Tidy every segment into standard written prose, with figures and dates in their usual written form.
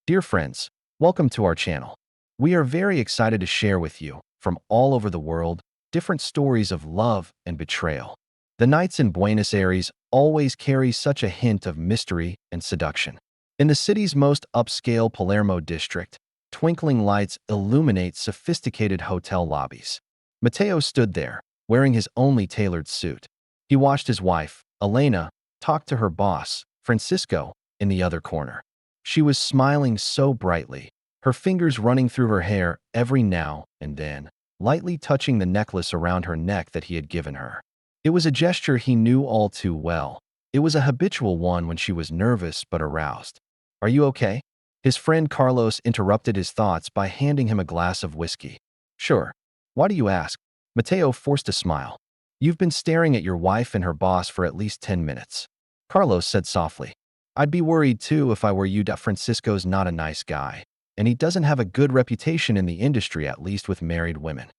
Dear friends, welcome to our channel. We are very excited to share with you, from all over the world, different stories of love and betrayal. The nights in Buenos Aires always carry such a hint of mystery and seduction. In the city's most upscale Palermo district, twinkling lights illuminate sophisticated hotel lobbies. Matteo stood there, wearing his only tailored suit. He watched his wife, Elena, talk to her boss, Francisco, in the other corner. She was smiling so brightly, her fingers running through her hair every now and then, lightly touching the necklace around her neck that he had given her. It was a gesture he knew all too well. It was a habitual one when she was nervous but aroused. "Are you okay?" His friend Carlos interrupted his thoughts by handing him a glass of whiskey. "Sure. Why do you ask?" Matteo forced a smile. "You've been staring at your wife and her boss for at least 10 minutes. Carlos said softly. "I'd be worried too if I were you. Francisco's not a nice guy, and he doesn't have a good reputation in the industry, at least with married women."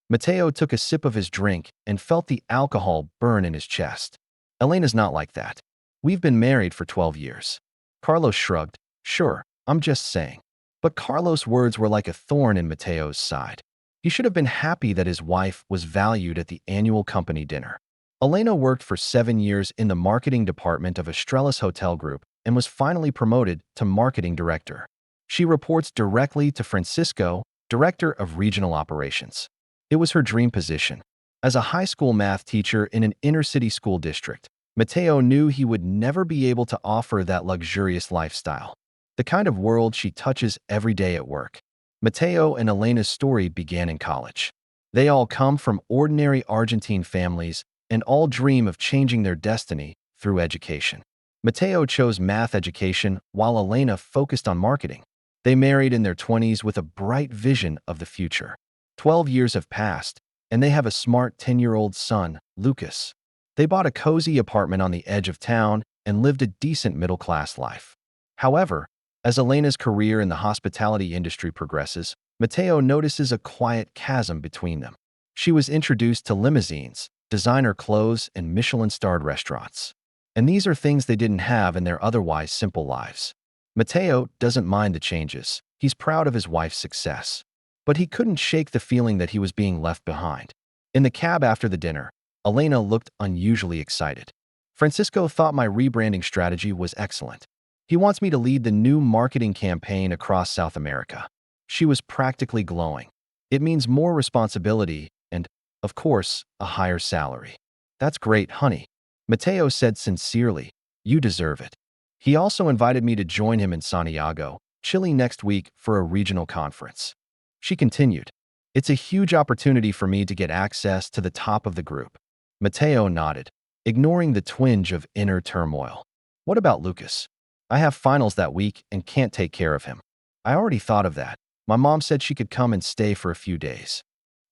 Matteo took a sip of his drink and felt the alcohol burn in his chest. "Elena's not like that. We've been married for 12 years. Carlos shrugged. "Sure, I'm just saying." But Carlos' words were like a thorn in Matteo's side. He should have been happy that his wife was valued at the annual company dinner. Elena worked for 7 years in the marketing department of Estrella's Hotel Group and was finally promoted to marketing director. She reports directly to Francisco, director of regional operations. It was her dream position. As a high school math teacher in an inner-city school district, Matteo knew he would never be able to offer that luxurious lifestyle, the kind of world she touches every day at work. Matteo and Elena's story began in college. They all come from ordinary Argentine families and all dream of changing their destiny through education. Matteo chose math education while Elena focused on marketing. They married in their 20s with a bright vision of the future. 12 years have passed, and they have a smart 10-year-old son, Lucas. They bought a cozy apartment on the edge of town and lived a decent middle-class life. However, as Elena's career in the hospitality industry progresses, Matteo notices a quiet chasm between them. She was introduced to limousines, designer clothes, and Michelin-starred restaurants. And these are things they didn't have in their otherwise simple lives. Matteo doesn't mind the changes. He's proud of his wife's success. But he couldn't shake the feeling that he was being left behind. In the cab after the dinner, Elena looked unusually excited. "Francisco thought my rebranding strategy was excellent. He wants me to lead the new marketing campaign across South America." She was practically glowing. "It means more responsibility and, of course, a higher salary." "That's great, honey," Matteo said sincerely. "You deserve it." He also invited me to join him in Santiago, Chile next week for a regional conference. She continued, "It's a huge opportunity for me to get access to the top of the group." Matteo nodded, ignoring the twinge of inner turmoil. "What about Lucas?" "I have finals that week and can't take care of him." "I already thought of that. My mom said she could come and stay for a few days."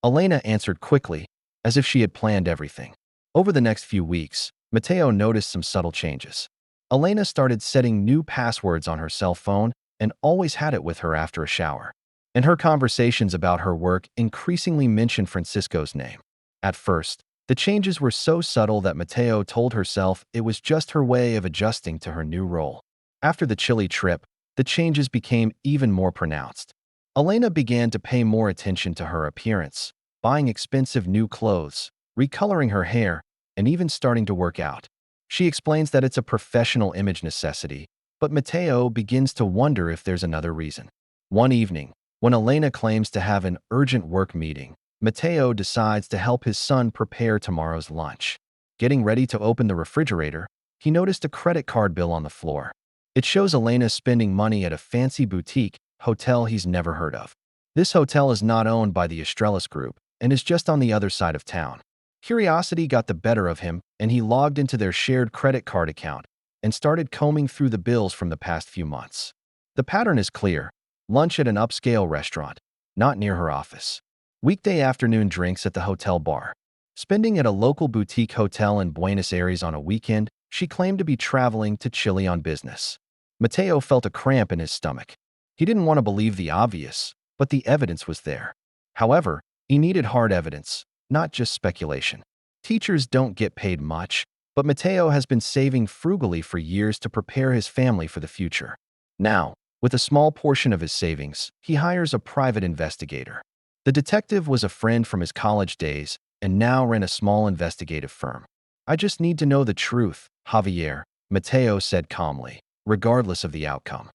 Elena answered quickly, as if she had planned everything. Over the next few weeks, Matteo noticed some subtle changes. Elena started setting new passwords on her cell phone and always had it with her after a shower. And her conversations about her work increasingly mentioned Francisco's name. At first, the changes were so subtle that Matteo told herself it was just her way of adjusting to her new role. After the Chile trip, the changes became even more pronounced. Elena began to pay more attention to her appearance, buying expensive new clothes, recoloring her hair, and even starting to work out. She explains that it's a professional image necessity, but Matteo begins to wonder if there's another reason. One evening, when Elena claims to have an urgent work meeting, Matteo decides to help his son prepare tomorrow's lunch. Getting ready to open the refrigerator, he noticed a credit card bill on the floor. It shows Elena spending money at a fancy boutique hotel he's never heard of. This hotel is not owned by the Estrella's Group and is just on the other side of town. Curiosity got the better of him, and he logged into their shared credit card account and started combing through the bills from the past few months. The pattern is clear: lunch at an upscale restaurant, not near her office. Weekday afternoon drinks at the hotel bar. Spending at a local boutique hotel in Buenos Aires on a weekend, she claimed to be traveling to Chile on business. Matteo felt a cramp in his stomach. He didn't want to believe the obvious, but the evidence was there. However, he needed hard evidence, not just speculation. Teachers don't get paid much, but Matteo has been saving frugally for years to prepare his family for the future. Now, With a small portion of his savings, he hires a private investigator. The detective was a friend from his college days and now ran a small investigative firm. I just need to know the truth, Javier, Mateo said calmly, regardless of the outcome.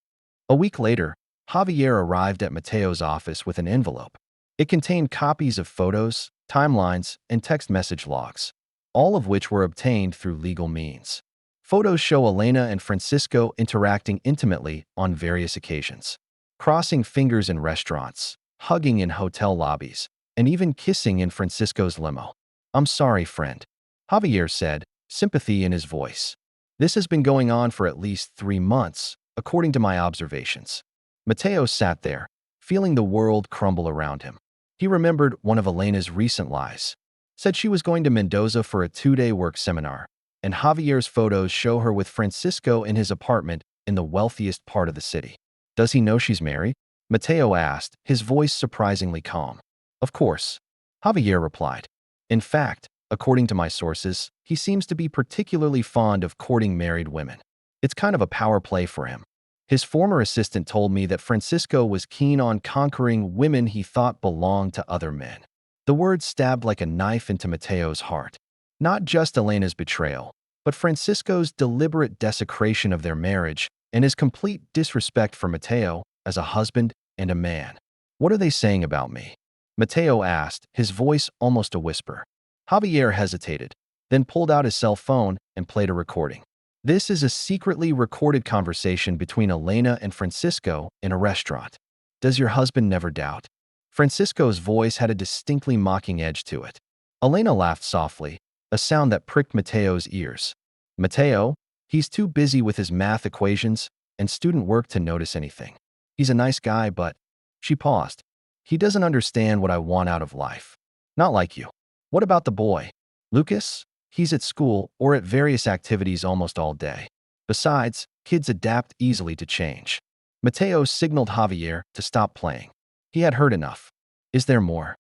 A week later, Javier arrived at Mateo's office with an envelope. It contained copies of photos, timelines, and text message logs, all of which were obtained through legal means. Photos show Elena and Francisco interacting intimately on various occasions, crossing fingers in restaurants, hugging in hotel lobbies, and even kissing in Francisco's limo. "I'm sorry, friend," Javier said, sympathy in his voice. "This has been going on for at least 3 months, according to my observations." Mateo sat there, feeling the world crumble around him. He remembered one of Elena's recent lies. Said she was going to Mendoza for a 2-day work seminar, and Javier's photos show her with Francisco in his apartment in the wealthiest part of the city. "Does he know she's married?" Mateo asked, his voice surprisingly calm. "Of course," Javier replied. "In fact, according to my sources, he seems to be particularly fond of courting married women. It's kind of a power play for him. His former assistant told me that Francisco was keen on conquering women he thought belonged to other men." The words stabbed like a knife into Mateo's heart. Not just Elena's betrayal, but Francisco's deliberate desecration of their marriage and his complete disrespect for Mateo as a husband and a man. "What are they saying about me?" Mateo asked, his voice almost a whisper. Javier hesitated, then pulled out his cell phone and played a recording. This is a secretly recorded conversation between Elena and Francisco in a restaurant. "Does your husband never doubt?" Francisco's voice had a distinctly mocking edge to it. Elena laughed softly, a sound that pricked Mateo's ears. "Mateo, he's too busy with his math equations and student work to notice anything. He's a nice guy, but—" She paused. "He doesn't understand what I want out of life. Not like you." "What about the boy? Lucas? He's at school or at various activities almost all day. Besides, kids adapt easily to change." Mateo signaled Javier to stop playing. He had heard enough. "Is there more?"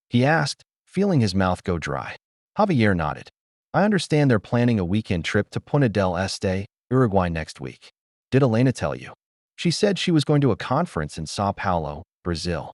he asked, feeling his mouth go dry. Javier nodded. "I understand they're planning a weekend trip to Punta del Este, Uruguay next week. Did Elena tell you?" "She said she was going to a conference in Sao Paulo, Brazil."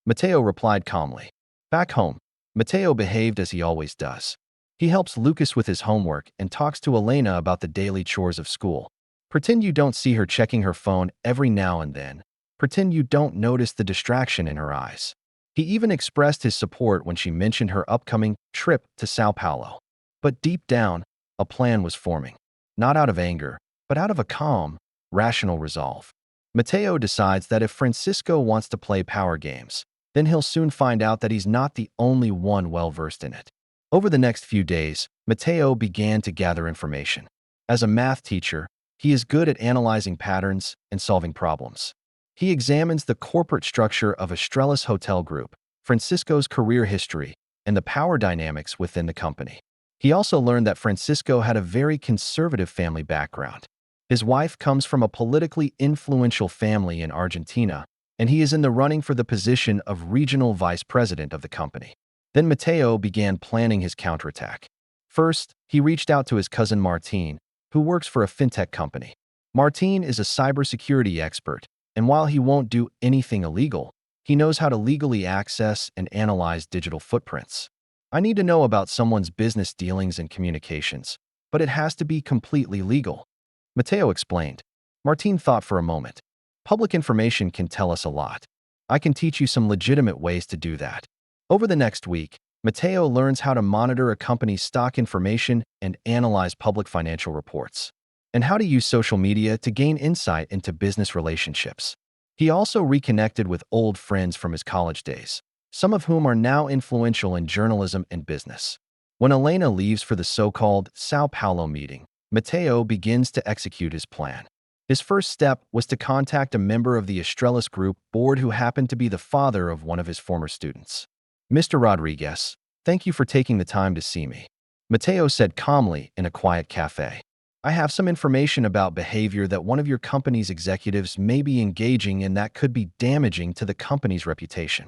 Mateo replied calmly. Back home, Mateo behaved as he always does. He helps Lucas with his homework and talks to Elena about the daily chores of school. Pretend you don't see her checking her phone every now and then. Pretend you don't notice the distraction in her eyes. He even expressed his support when she mentioned her upcoming trip to Sao Paulo. But deep down, a plan was forming. Not out of anger, but out of a calm, rational resolve. Mateo decides that if Francisco wants to play power games, then he'll soon find out that he's not the only one well-versed in it. Over the next few days, Mateo began to gather information. As a math teacher, he is good at analyzing patterns and solving problems. He examines the corporate structure of Estrella's hotel group, Francisco's career history, and the power dynamics within the company. He also learned that Francisco had a very conservative family background. His wife comes from a politically influential family in Argentina, and he is in the running for the position of regional vice president of the company. Then Mateo began planning his counterattack. First, he reached out to his cousin Martín, who works for a fintech company. Martín is a cybersecurity expert, and while he won't do anything illegal, he knows how to legally access and analyze digital footprints. "I need to know about someone's business dealings and communications, but it has to be completely legal," Mateo explained. Martín thought for a moment. "Public information can tell us a lot. I can teach you some legitimate ways to do that." Over the next week, Mateo learns how to monitor a company's stock information and analyze public financial reports, and how to use social media to gain insight into business relationships. He also reconnected with old friends from his college days, some of whom are now influential in journalism and business. When Elena leaves for the so-called Sao Paulo meeting, Mateo begins to execute his plan. His first step was to contact a member of the Estrella's group board who happened to be the father of one of his former students. "Mr. Rodriguez, thank you for taking the time to see me," Mateo said calmly in a quiet cafe. "I have some information about behavior that one of your company's executives may be engaging in that could be damaging to the company's reputation."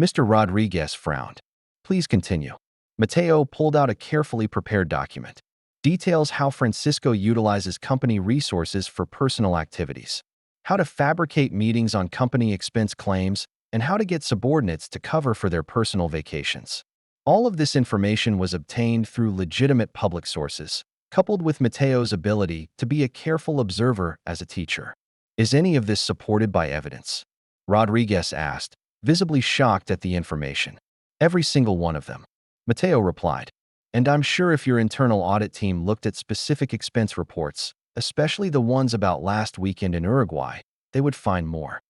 Mr. Rodriguez frowned. "Please continue." Mateo pulled out a carefully prepared document. Details how Francisco utilizes company resources for personal activities, how to fabricate meetings on company expense claims, and how to get subordinates to cover for their personal vacations. All of this information was obtained through legitimate public sources, coupled with Mateo's ability to be a careful observer as a teacher. Is any of this supported by evidence? Rodriguez asked, visibly shocked at the information. Every single one of them. Mateo replied. And I'm sure if your internal audit team looked at specific expense reports, especially the ones about last weekend in Uruguay, they would find more.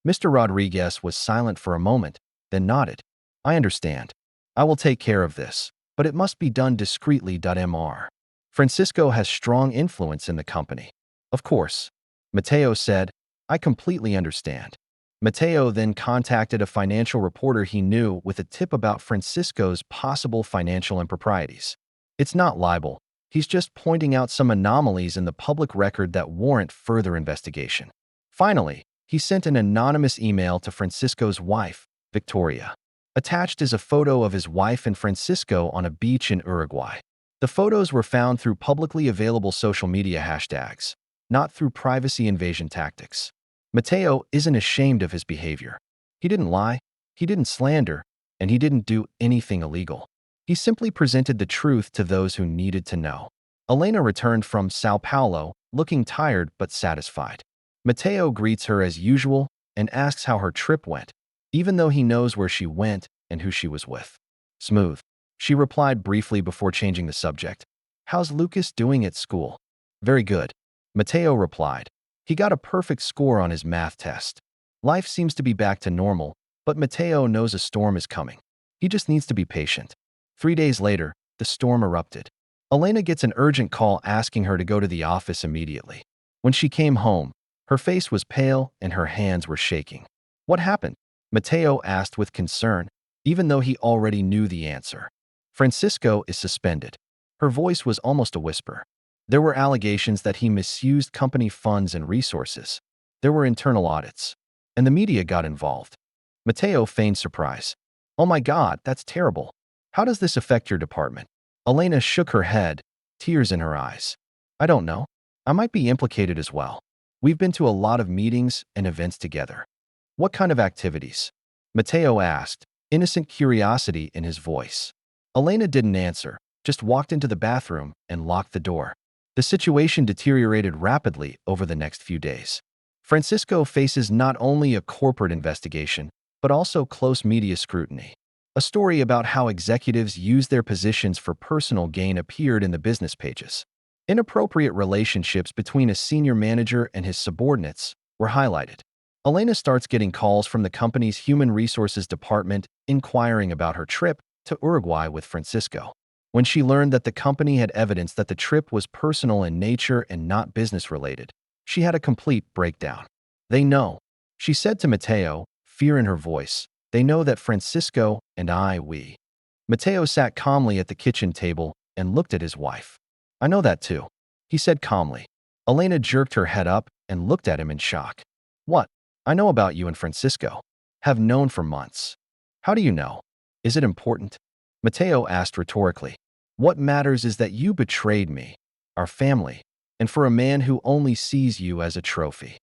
Mr. Rodriguez was silent for a moment, then nodded. I understand. I will take care of this, but it must be done discreetly. Mr. Francisco has strong influence in the company. Of course. Mateo said, I completely understand. Mateo then contacted a financial reporter he knew with a tip about Francisco's possible financial improprieties. It's not libel. He's just pointing out some anomalies in the public record that warrant further investigation. Finally, he sent an anonymous email to Francisco's wife, Victoria. Attached is a photo of his wife and Francisco on a beach in Uruguay. The photos were found through publicly available social media hashtags, not through privacy invasion tactics. Mateo isn't ashamed of his behavior. He didn't lie, he didn't slander, and he didn't do anything illegal. He simply presented the truth to those who needed to know. Elena returned from Sao Paulo, looking tired but satisfied. Mateo greets her as usual and asks how her trip went, even though he knows where she went and who she was with. Smooth. She replied briefly before changing the subject. How's Lucas doing at school? Very good. Mateo replied. He got a perfect score on his math test. Life seems to be back to normal, but Mateo knows a storm is coming. He just needs to be patient. 3 days later, the storm erupted. Elena gets an urgent call asking her to go to the office immediately. When she came home, her face was pale and her hands were shaking. What happened? Mateo asked with concern, even though he already knew the answer. Francisco is suspended. Her voice was almost a whisper. There were allegations that he misused company funds and resources. There were internal audits. And the media got involved. Mateo feigned surprise. Oh my God, that's terrible. How does this affect your department? Elena shook her head, tears in her eyes. I don't know. I might be implicated as well. We've been to a lot of meetings and events together. What kind of activities? Mateo asked, innocent curiosity in his voice. Elena didn't answer, just walked into the bathroom and locked the door. The situation deteriorated rapidly over the next few days. Francisco faces not only a corporate investigation, but also close media scrutiny. A story about how executives use their positions for personal gain appeared in the business pages. Inappropriate relationships between a senior manager and his subordinates were highlighted. Elena starts getting calls from the company's human resources department inquiring about her trip to Uruguay with Francisco. When she learned that the company had evidence that the trip was personal in nature and not business-related, she had a complete breakdown. They know, she said to Mateo, fear in her voice. They know that Francisco and we. Mateo sat calmly at the kitchen table and looked at his wife. I know that too, he said calmly. Elena jerked her head up and looked at him in shock. What? I know about you and Francisco. Have known for months. How do you know? Is it important? Mateo asked rhetorically. What matters is that you betrayed me, our family, and for a man who only sees you as a trophy.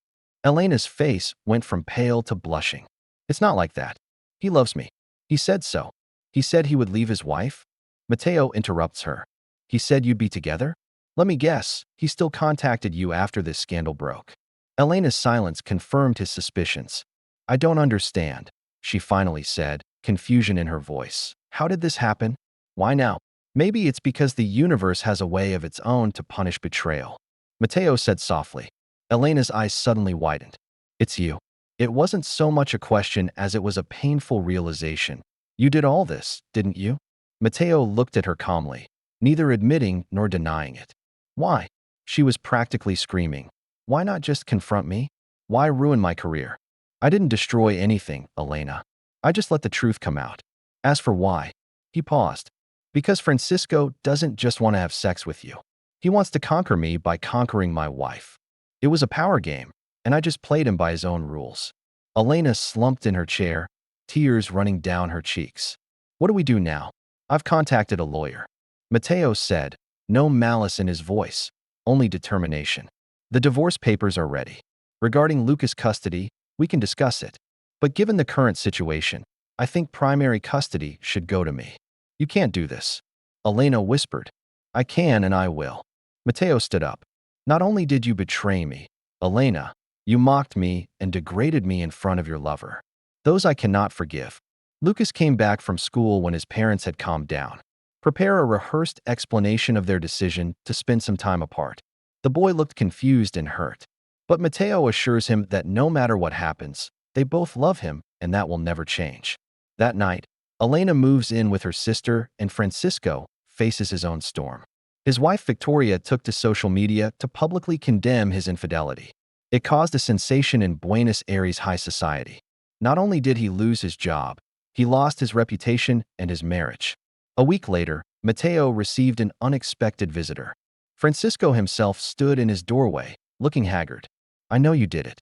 Elena's face went from pale to blushing. It's not like that. He loves me. He said so. He said he would leave his wife? Mateo interrupts her. He said you'd be together? Let me guess, he still contacted you after this scandal broke. Elena's silence confirmed his suspicions. I don't understand, she finally said, confusion in her voice. How did this happen? Why now? Maybe it's because the universe has a way of its own to punish betrayal. Mateo said softly. Elena's eyes suddenly widened. It's you. It wasn't so much a question as it was a painful realization. You did all this, didn't you? Mateo looked at her calmly, neither admitting nor denying it. Why? She was practically screaming. Why not just confront me? Why ruin my career? I didn't destroy anything, Elena. I just let the truth come out. As for why, he paused. Because Francisco doesn't just want to have sex with you. He wants to conquer me by conquering my wife. It was a power game, and I just played him by his own rules. Elena slumped in her chair, tears running down her cheeks. What do we do now? I've contacted a lawyer. Mateo said, no malice in his voice, only determination. The divorce papers are ready. Regarding Lucas' custody, we can discuss it. But given the current situation, I think primary custody should go to me. You can't do this. Elena whispered. I can and I will. Mateo stood up. Not only did you betray me, Elena, you mocked me and degraded me in front of your lover. Those I cannot forgive. Lucas came back from school when his parents had calmed down. Prepare a rehearsed explanation of their decision to spend some time apart. The boy looked confused and hurt. But Mateo assures him that no matter what happens, they both love him and that will never change. That night, Elena moves in with her sister and Francisco faces his own storm. His wife Victoria took to social media to publicly condemn his infidelity. It caused a sensation in Buenos Aires high society. Not only did he lose his job, he lost his reputation and his marriage. A week later, Mateo received an unexpected visitor. Francisco himself stood in his doorway, looking haggard. I know you did it.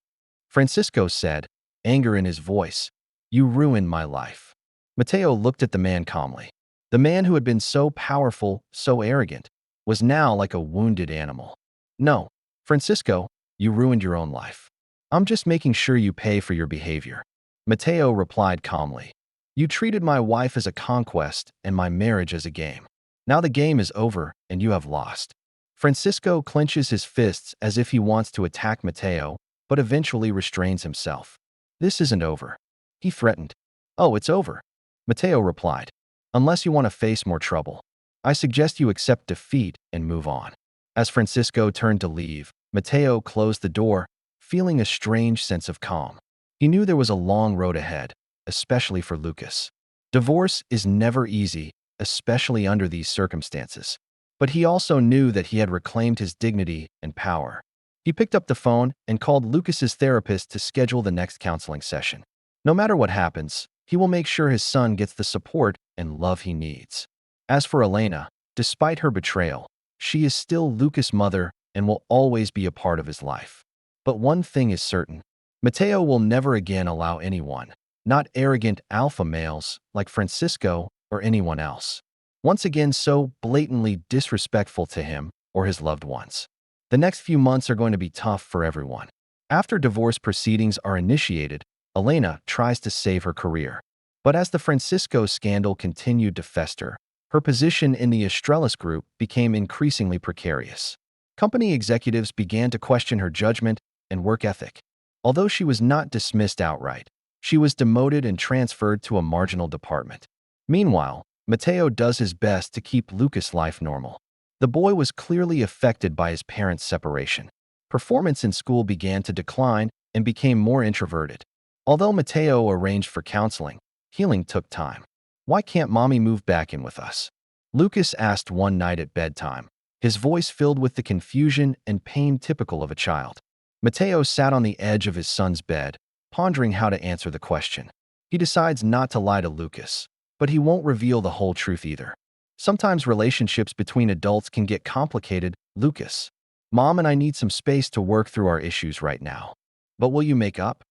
Francisco said, anger in his voice. You ruined my life. Mateo looked at the man calmly. The man who had been so powerful, so arrogant, was now like a wounded animal. No, Francisco, you ruined your own life. I'm just making sure you pay for your behavior. Mateo replied calmly. You treated my wife as a conquest and my marriage as a game. Now the game is over and you have lost. Francisco clenches his fists as if he wants to attack Mateo, but eventually restrains himself. This isn't over. He threatened. Oh, it's over. Mateo replied. Unless you want to face more trouble, I suggest you accept defeat and move on. As Francisco turned to leave, Mateo closed the door, feeling a strange sense of calm. He knew there was a long road ahead, especially for Lucas. Divorce is never easy, especially under these circumstances. But he also knew that he had reclaimed his dignity and power. He picked up the phone and called Lucas's therapist to schedule the next counseling session. No matter what happens, he will make sure his son gets the support and love he needs. As for Elena, despite her betrayal, she is still Lucas' mother and will always be a part of his life. But one thing is certain. Mateo will never again allow anyone, not arrogant alpha males like Francisco or anyone else, once again so blatantly disrespectful to him or his loved ones. The next few months are going to be tough for everyone. After divorce proceedings are initiated, Elena tries to save her career. But as the Francisco scandal continued to fester, her position in the Estrellas group became increasingly precarious. Company executives began to question her judgment and work ethic. Although she was not dismissed outright, she was demoted and transferred to a marginal department. Meanwhile, Mateo does his best to keep Lucas' life normal. The boy was clearly affected by his parents' separation. Performance in school began to decline and became more introverted. Although Mateo arranged for counseling, healing took time. Why can't mommy move back in with us? Lucas asked one night at bedtime, his voice filled with the confusion and pain typical of a child. Mateo sat on the edge of his son's bed, pondering how to answer the question. He decides not to lie to Lucas, but he won't reveal the whole truth either. Sometimes relationships between adults can get complicated. Lucas, Mom and I need some space to work through our issues right now. But will you make up?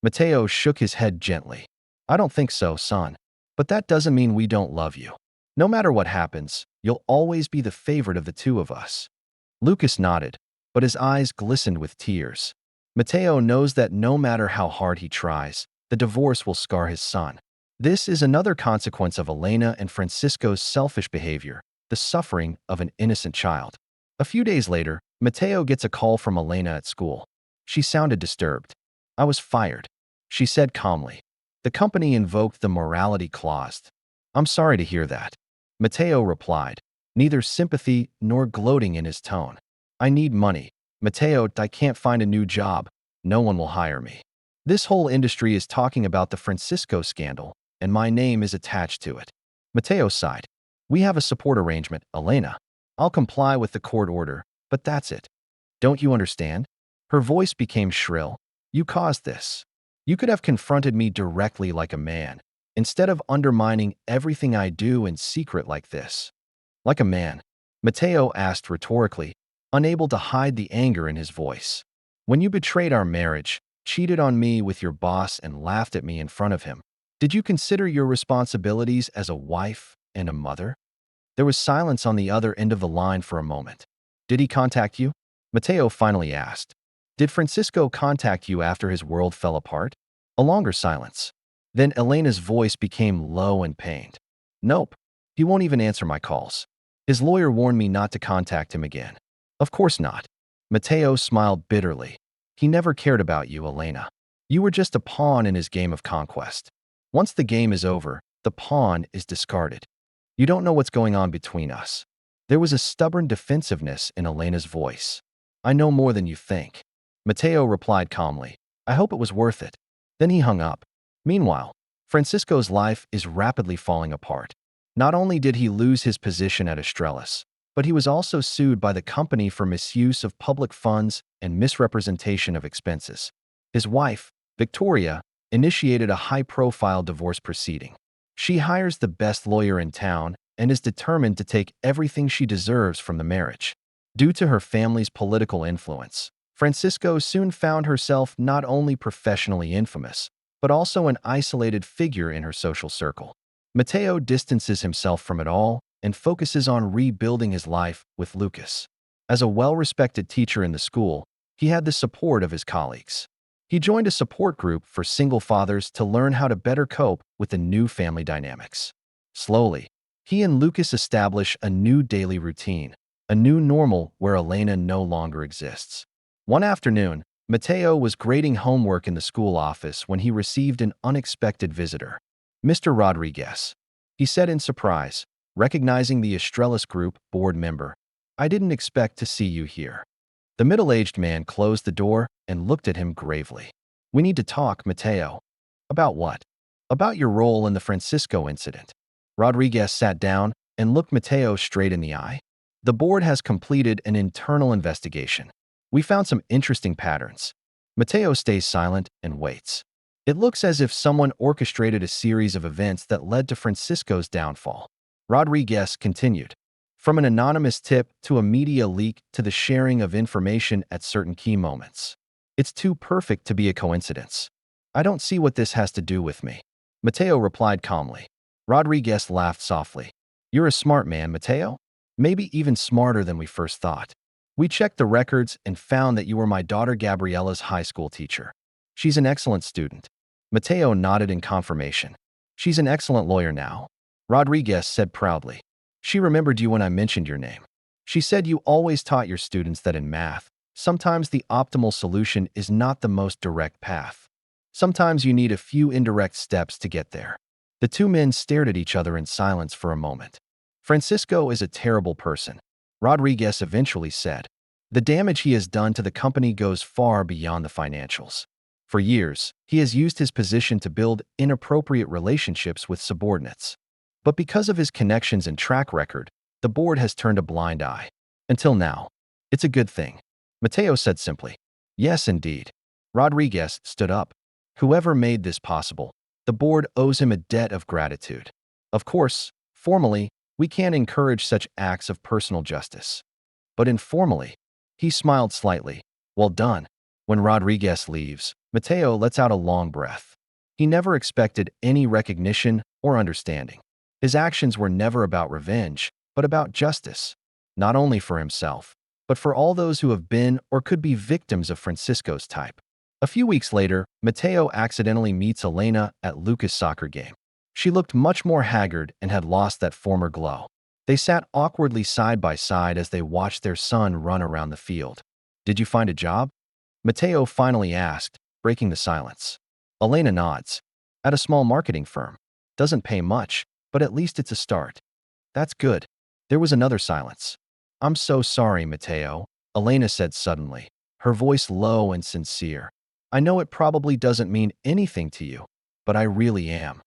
Mateo shook his head gently. I don't think so, son. But that doesn't mean we don't love you. No matter what happens, you'll always be the favorite of the two of us. Lucas nodded, but his eyes glistened with tears. Mateo knows that no matter how hard he tries, the divorce will scar his son. This is another consequence of Elena and Francisco's selfish behavior, the suffering of an innocent child. A few days later, Mateo gets a call from Elena at school. She sounded disturbed. I was fired, she said calmly. The company invoked the morality clause. I'm sorry to hear that. Mateo replied, neither sympathy nor gloating in his tone. I need money. Mateo, I can't find a new job. No one will hire me. This whole industry is talking about the Francisco scandal, and my name is attached to it. Mateo sighed. We have a support arrangement, Elena. I'll comply with the court order, but that's it. Don't you understand? Her voice became shrill. You caused this. You could have confronted me directly like a man, instead of undermining everything I do in secret like this. Like a man? Mateo asked rhetorically, unable to hide the anger in his voice. When you betrayed our marriage, cheated on me with your boss and laughed at me in front of him, did you consider your responsibilities as a wife and a mother? There was silence on the other end of the line for a moment. Did he contact you? Mateo finally asked. Did Francisco contact you after his world fell apart? A longer silence. Then Elena's voice became low and pained. Nope. He won't even answer my calls. His lawyer warned me not to contact him again. Of course not. Mateo smiled bitterly. He never cared about you, Elena. You were just a pawn in his game of conquest. Once the game is over, the pawn is discarded. You don't know what's going on between us. There was a stubborn defensiveness in Elena's voice. I know more than you think. Mateo replied calmly. I hope it was worth it. Then he hung up. Meanwhile, Francisco's life is rapidly falling apart. Not only did he lose his position at Estrellas, but he was also sued by the company for misuse of public funds and misrepresentation of expenses. His wife, Victoria, initiated a high-profile divorce proceeding. She hires the best lawyer in town and is determined to take everything she deserves from the marriage. Due to her family's political influence, Francisco soon found herself not only professionally infamous, but also an isolated figure in her social circle. Mateo distances himself from it all and focuses on rebuilding his life with Lucas. As a well-respected teacher in the school, he had the support of his colleagues. He joined a support group for single fathers to learn how to better cope with the new family dynamics. Slowly, he and Lucas establish a new daily routine, a new normal where Elena no longer exists. One afternoon, Mateo was grading homework in the school office when he received an unexpected visitor. Mr. Rodriguez, he said in surprise, recognizing the Estrellas Group board member. I didn't expect to see you here. The middle-aged man closed the door and looked at him gravely. We need to talk, Mateo. About what? About your role in the Francisco incident. Rodriguez sat down and looked Mateo straight in the eye. The board has completed an internal investigation. We found some interesting patterns. Mateo stays silent and waits. It looks as if someone orchestrated a series of events that led to Francisco's downfall. Rodriguez continued. From an anonymous tip to a media leak to the sharing of information at certain key moments. It's too perfect to be a coincidence. I don't see what this has to do with me. Mateo replied calmly. Rodriguez laughed softly. You're a smart man, Mateo. Maybe even smarter than we first thought. We checked the records and found that you were my daughter Gabriella's high school teacher. She's an excellent student. Mateo nodded in confirmation. She's an excellent lawyer now. Rodriguez said proudly. She remembered you when I mentioned your name. She said you always taught your students that in math, sometimes the optimal solution is not the most direct path. Sometimes you need a few indirect steps to get there. The two men stared at each other in silence for a moment. Francisco is a terrible person, Rodriguez eventually said. The damage he has done to the company goes far beyond the financials. For years, he has used his position to build inappropriate relationships with subordinates. But because of his connections and track record, the board has turned a blind eye. Until now. It's a good thing. Mateo said simply. Yes, indeed. Rodriguez stood up. Whoever made this possible, the board owes him a debt of gratitude. Of course, formally, we can't encourage such acts of personal justice. But informally, he smiled slightly. Well done. When Rodriguez leaves, Mateo lets out a long breath. He never expected any recognition or understanding. His actions were never about revenge, but about justice, not only for himself, but for all those who have been or could be victims of Francisco's type. A few weeks later, Mateo accidentally meets Elena at Lucas' soccer game. She looked much more haggard and had lost that former glow. They sat awkwardly side by side as they watched their son run around the field. Did you find a job? Mateo finally asked, breaking the silence. Elena nods. At a small marketing firm. Doesn't pay much, but at least it's a start. That's good. There was another silence. I'm so sorry, Mateo, Elena said suddenly, her voice low and sincere. I know it probably doesn't mean anything to you, but I really am.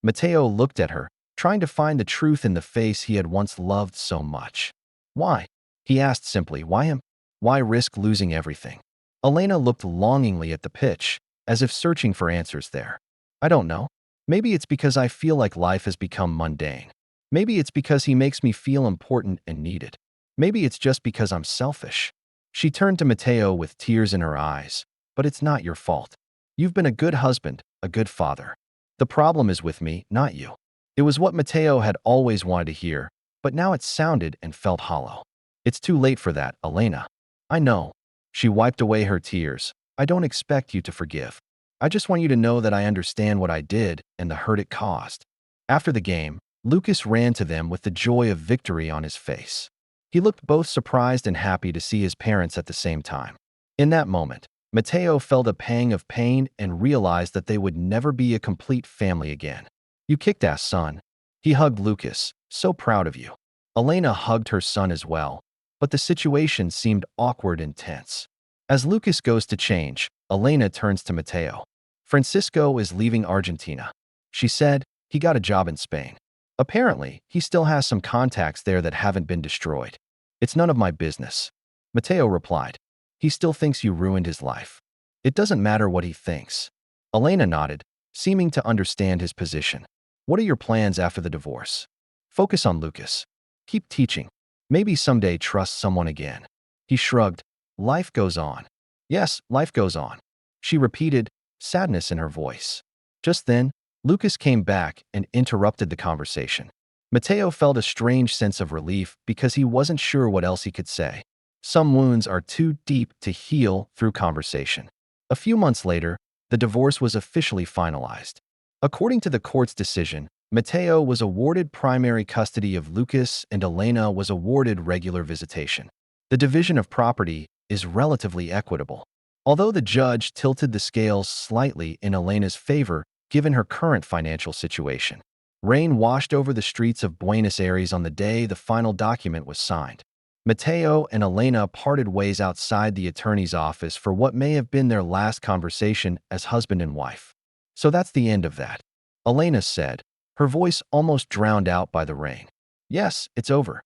Mateo looked at her, trying to find the truth in the face he had once loved so much. Why? He asked simply, why him? Why risk losing everything? Elena looked longingly at the pitch, as if searching for answers there. I don't know. Maybe it's because I feel like life has become mundane. Maybe it's because he makes me feel important and needed. Maybe it's just because I'm selfish. She turned to Mateo with tears in her eyes. But it's not your fault. You've been a good husband, a good father. The problem is with me, not you. It was what Mateo had always wanted to hear, but now it sounded and felt hollow. It's too late for that, Elena. I know. She wiped away her tears. I don't expect you to forgive. I just want you to know that I understand what I did and the hurt it caused. After the game, Lucas ran to them with the joy of victory on his face. He looked both surprised and happy to see his parents at the same time. In that moment, Mateo felt a pang of pain and realized that they would never be a complete family again. You kicked ass, son. He hugged Lucas, so proud of you. Elena hugged her son as well, but the situation seemed awkward and tense. As Lucas goes to change, Elena turns to Mateo. Francisco is leaving Argentina. She said he got a job in Spain. Apparently, he still has some contacts there that haven't been destroyed. It's none of my business. Mateo replied. He still thinks you ruined his life. It doesn't matter what he thinks. Elena nodded, seeming to understand his position. What are your plans after the divorce? Focus on Lucas. Keep teaching. Maybe someday trust someone again. He shrugged. Life goes on. Yes, life goes on. She repeated, sadness in her voice. Just then, Lucas came back and interrupted the conversation. Mateo felt a strange sense of relief because he wasn't sure what else he could say. Some wounds are too deep to heal through conversation. A few months later, the divorce was officially finalized. According to the court's decision, Mateo was awarded primary custody of Lucas and Elena was awarded regular visitation. The division of property is relatively equitable. Although the judge tilted the scales slightly in Elena's favor given her current financial situation. Rain washed over the streets of Buenos Aires on the day the final document was signed. Mateo and Elena parted ways outside the attorney's office for what may have been their last conversation as husband and wife. So that's the end of that, Elena said, her voice almost drowned out by the rain. Yes, it's over.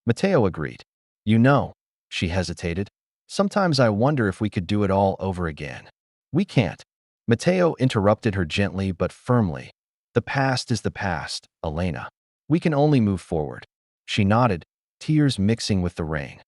Mateo agreed. You know, she hesitated. Sometimes I wonder if we could do it all over again. We can't. Mateo interrupted her gently but firmly. The past is the past, Elena. We can only move forward. She nodded, tears mixing with the rain.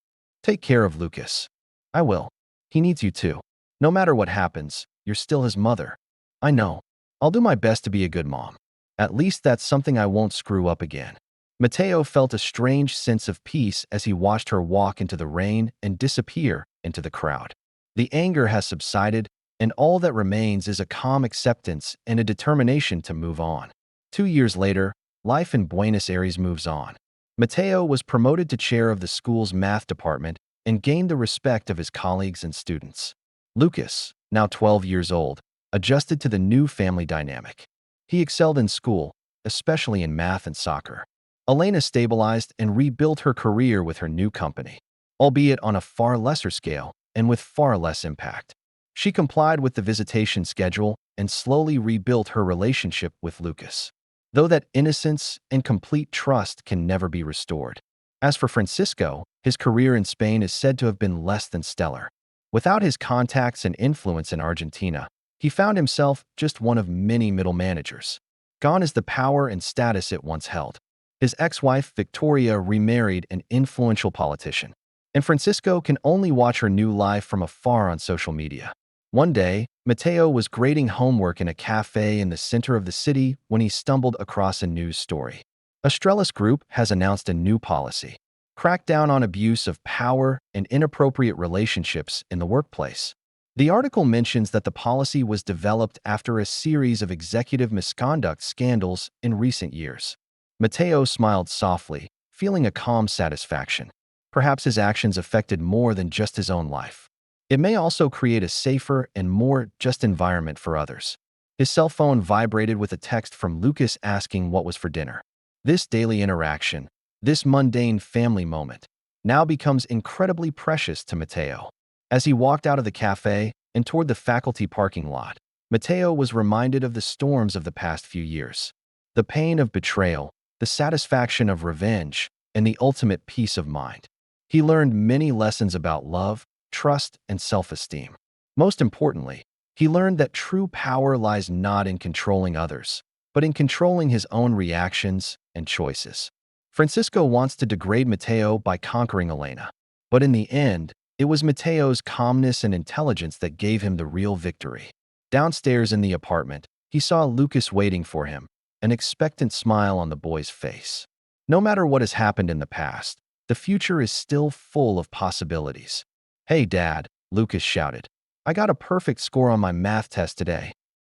Take care of Lucas. I will. He needs you too. No matter what happens, you're still his mother. I know. I'll do my best to be a good mom. At least that's something I won't screw up again. Mateo felt a strange sense of peace as he watched her walk into the rain and disappear into the crowd. The anger has subsided, and all that remains is a calm acceptance and a determination to move on. 2 years later, life in Buenos Aires moves on. Mateo was promoted to chair of the school's math department and gained the respect of his colleagues and students. Lucas, now 12 years old, adjusted to the new family dynamic. He excelled in school, especially in math and soccer. Elena stabilized and rebuilt her career with her new company, albeit on a far lesser scale and with far less impact. She complied with the visitation schedule and slowly rebuilt her relationship with Lucas, though that innocence and complete trust can never be restored. As for Francisco, his career in Spain is said to have been less than stellar. Without his contacts and influence in Argentina, he found himself just one of many middle managers. Gone is the power and status it once held. His ex-wife, Victoria, remarried an influential politician, and Francisco can only watch her new life from afar on social media. One day, Mateo was grading homework in a cafe in the center of the city when he stumbled across a news story. Astralis Group has announced a new policy: crack down on abuse of power and inappropriate relationships in the workplace. The article mentions that the policy was developed after a series of executive misconduct scandals in recent years. Mateo smiled softly, feeling a calm satisfaction. Perhaps his actions affected more than just his own life. It may also create a safer and more just environment for others. His cell phone vibrated with a text from Lucas asking what was for dinner. This daily interaction, this mundane family moment, now becomes incredibly precious to Mateo. As he walked out of the cafe and toward the faculty parking lot, Mateo was reminded of the storms of the past few years. The pain of betrayal, the satisfaction of revenge, and the ultimate peace of mind. He learned many lessons about love, trust, and self-esteem. Most importantly, he learned that true power lies not in controlling others, but in controlling his own reactions and choices. Francisco wants to degrade Mateo by conquering Elena, but in the end, it was Mateo's calmness and intelligence that gave him the real victory. Downstairs in the apartment, he saw Lucas waiting for him, an expectant smile on the boy's face. No matter what has happened in the past, the future is still full of possibilities. Hey, Dad, Lucas shouted. I got a perfect score on my math test today.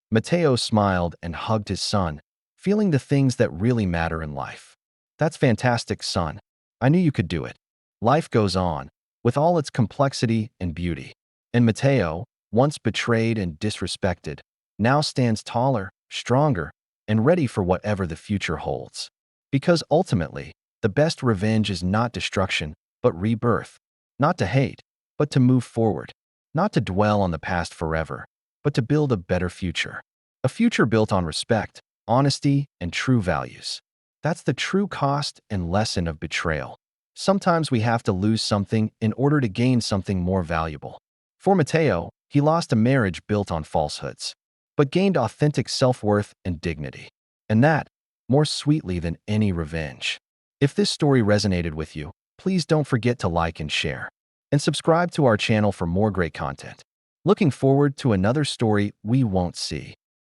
Matteo smiled and hugged his son, feeling the things that really matter in life. That's fantastic, son. I knew you could do it. Life goes on, with all its complexity and beauty. And Matteo, once betrayed and disrespected, now stands taller, stronger, and ready for whatever the future holds. Because ultimately, the best revenge is not destruction, but rebirth. Not to hate, but to move forward. Not to dwell on the past forever, but to build a better future. A future built on respect, honesty, and true values. That's the true cost and lesson of betrayal. Sometimes we have to lose something in order to gain something more valuable. For Matteo, he lost a marriage built on falsehoods, but gained authentic self-worth and dignity. And that, more sweetly than any revenge. If this story resonated with you, please don't forget to like and share. And subscribe to our channel for more great content. Looking forward to another story we won't see.